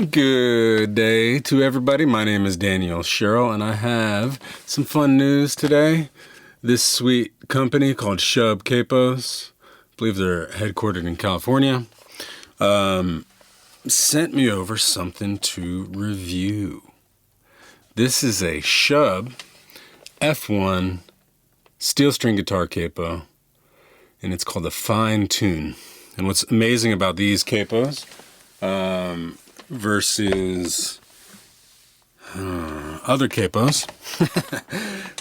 Good day to everybody. My name is Daniel Sherrill, and I have some fun news today. This sweet company called Shubb Capos, I believe they're headquartered in California, sent me over something to review. This is a Shubb F1 steel string guitar capo, and it's called the Fine Tune. And what's amazing about these capos versus other capos,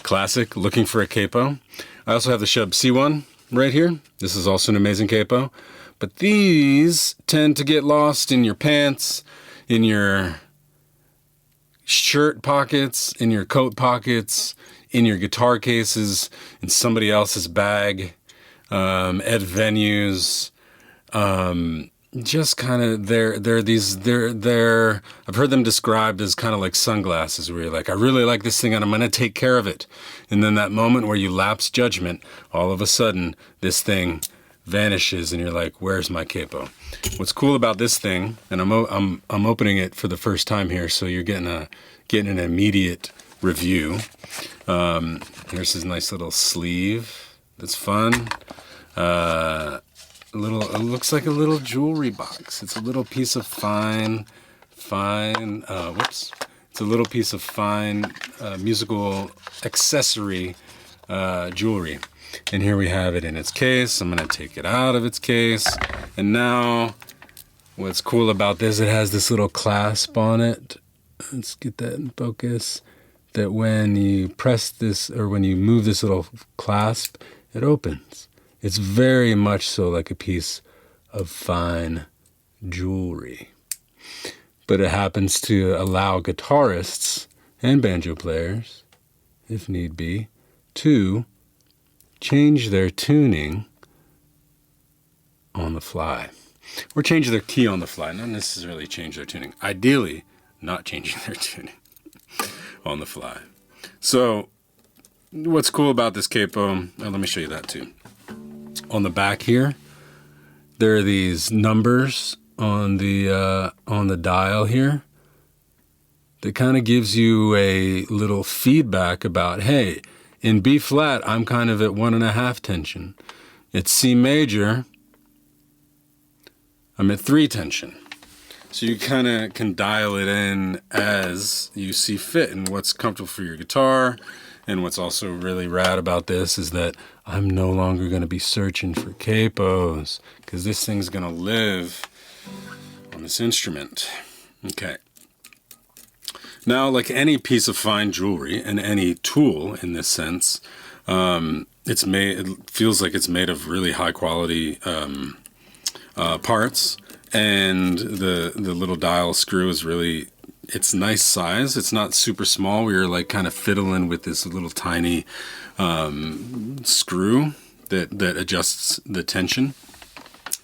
classic, looking for a capo. I also have the Shubb C1 right here. This is also an amazing capo. But these tend to get lost in your pants, in your shirt pockets, in your coat pockets, in your guitar cases, in somebody else's bag, at venues. Just kind of, they're I've heard them described as kind of like sunglasses, where you're like, I really like this thing and I'm going to take care of it. And then that moment where you lapse judgment, all of a sudden this thing vanishes and you're like, where's my capo? What's cool about this thing, and I'm opening it for the first time here, so you're getting an immediate review. Here's his nice little sleeve. That's fun. It looks like a little jewelry box. It's a little piece of fine musical accessory jewelry. And here we have it in its case. I'm going to take it out of its case. And now what's cool about this, it has this little clasp on it. Let's get that in focus. That when you press this, or when you move this little clasp, it opens. It's very much so like a piece of fine jewelry. But it happens to allow guitarists and banjo players, if need be, to change their tuning on the fly. Or change their key on the fly, not necessarily change their tuning. Ideally, not changing their tuning on the fly. So, what's cool about this capo, let me show you that too. On the back here, there are these numbers on the dial here that kind of gives you a little feedback about, hey, in B flat, I'm kind of at 1.5 tension. At C major, I'm at 3 tension. So you kind of can dial it in as you see fit and what's comfortable for your guitar. And what's also really rad about this is that I'm no longer going to be searching for capos, because this thing's going to live on this instrument. Okay. Now, like any piece of fine jewelry and any tool in this sense, it feels like it's made of really high quality parts, and the little dial screw is really, it's nice size. It's not super small. We were like kind of fiddling with this little tiny screw that adjusts the tension.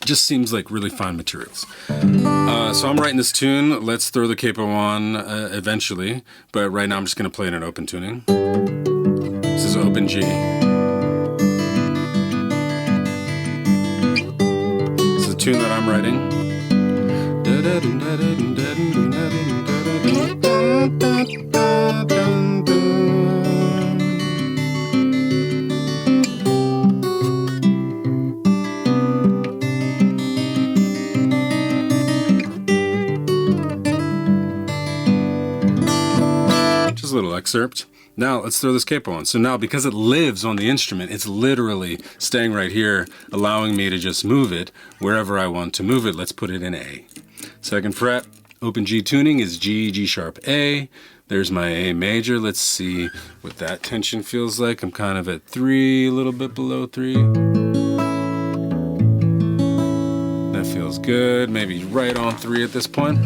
Just seems like really fine materials. So I'm writing this tune. Let's throw the capo on eventually, but right now I'm just going to play in an open tuning. This is open G. This is a tune that I'm writing. Just a little excerpt. Now let's throw this capo on. So now, because it lives on the instrument, it's literally staying right here, allowing me to just move it wherever I want to move it. Let's put it in A. 2nd fret, open G tuning is G, G sharp, A. There's my A major. Let's see what that tension feels like. I'm kind of at 3, a little bit below 3. That feels good. Maybe right on 3 at this point.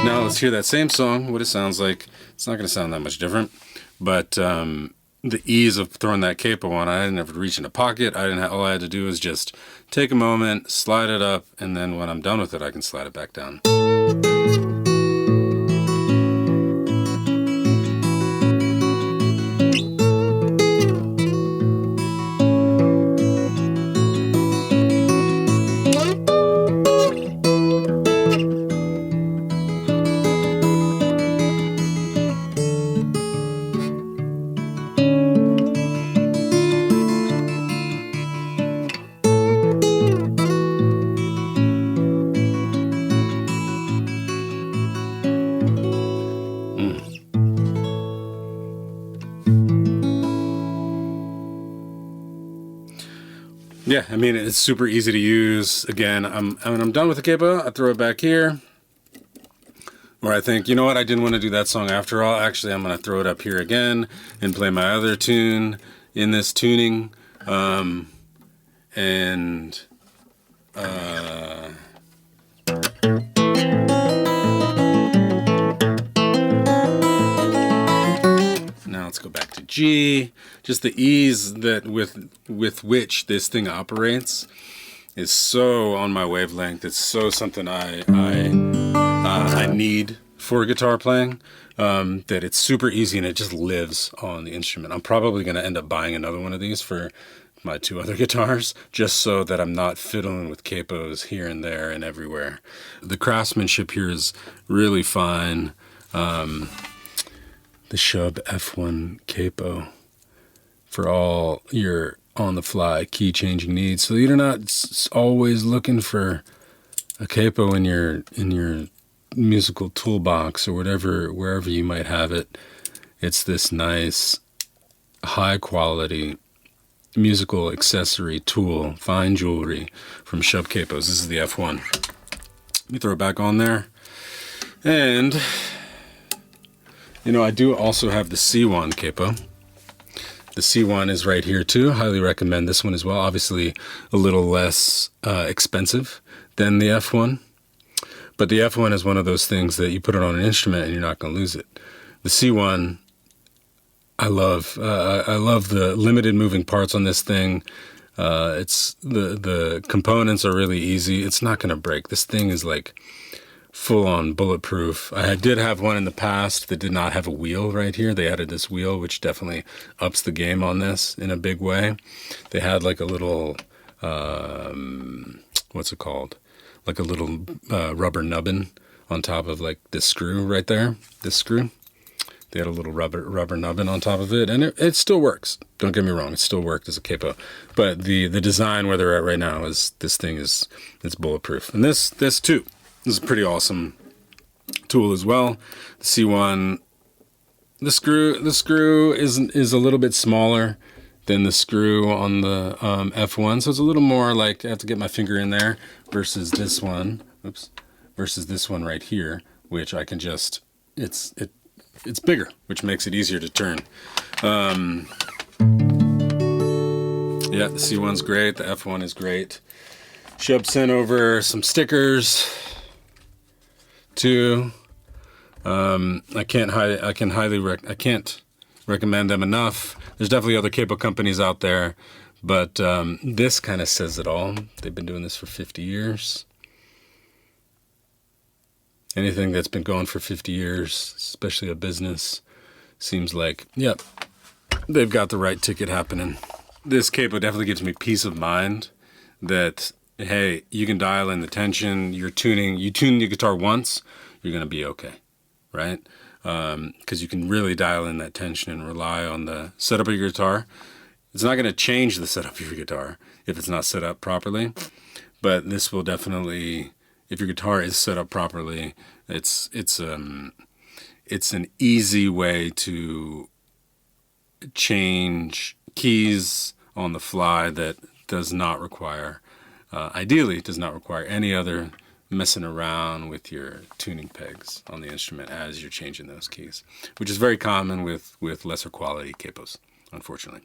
Now let's hear that same song, what it sounds like. It's not going to sound that much different, but the ease of throwing that capo on, I didn't have to reach in a pocket. All I had to do was just take a moment, slide it up, and then when I'm done with it, I can slide it back down. yeah, I mean, it's super easy to use. Again, when I'm done with the capo, I throw it back here. Or I think, you know what, I didn't want to do that song after all. Actually, I'm going to throw it up here again and play my other tune in this tuning. Now let's go back to G. Just the ease that with which this thing operates is so on my wavelength. It's so something I need for guitar playing, that it's super easy and it just lives on the instrument. I'm probably going to end up buying another one of these for my 2 other guitars, just so that I'm not fiddling with capos here and there and everywhere. The craftsmanship here is really fine. The Shubb F1 capo for all your on-the-fly key changing needs, so you're not always looking for a capo in your musical toolbox or wherever you might have it. It's this nice, high-quality musical accessory tool, fine jewelry from Shubb Capos. This is the F1. Let me throw it back on there. And, you know, I do also have the C1 capo. The C1 is right here too. Highly recommend this one as well. Obviously a little less expensive than the F1. But the F1 is one of those things that you put it on an instrument and you're not going to lose it. The C1, I love the limited moving parts on this thing. It's the components are really easy. It's not going to break. This thing is like full-on bulletproof. I did have one in the past that did not have a wheel right here. They added this wheel, which definitely ups the game on this in a big way. They had like a little, what's it called? Like a little rubber nubbin on top of like this screw right there. This screw. They had a little rubber nubbin on top of it, and it still works. Don't get me wrong, it still worked as a capo. But the design where they're at right now is this thing it's bulletproof. And this too. This is a pretty awesome tool as well. The C1, the screw is a little bit smaller than the screw on the F1, so it's a little more like I have to get my finger in there versus this one. Oops, versus this one right here, which I can just it's bigger, which makes it easier to turn. Yeah, the C1's great. The F1 is great. Shubb sent over some stickers too. I can't recommend them enough. There's definitely other capo companies out there, but this kind of says it all. They've been doing this for 50 years. Anything that's been going for 50 years, especially a business, seems like, yep, they've got the right ticket happening. This capo definitely gives me peace of mind that, hey, you can dial in the tension. You tune the guitar once, you're going to be okay, right? Because you can really dial in that tension and rely on the setup of your guitar. It's not going to change the setup of your guitar if it's not set up properly, but this will definitely, if your guitar is set up properly, it's an easy way to change keys on the fly that does not require, ideally does not require any other messing around with your tuning pegs on the instrument as you're changing those keys, which is very common with lesser quality capos, unfortunately.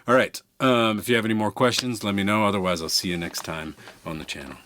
All right, if you have any more questions, let me know. Otherwise, I'll see you next time on the channel.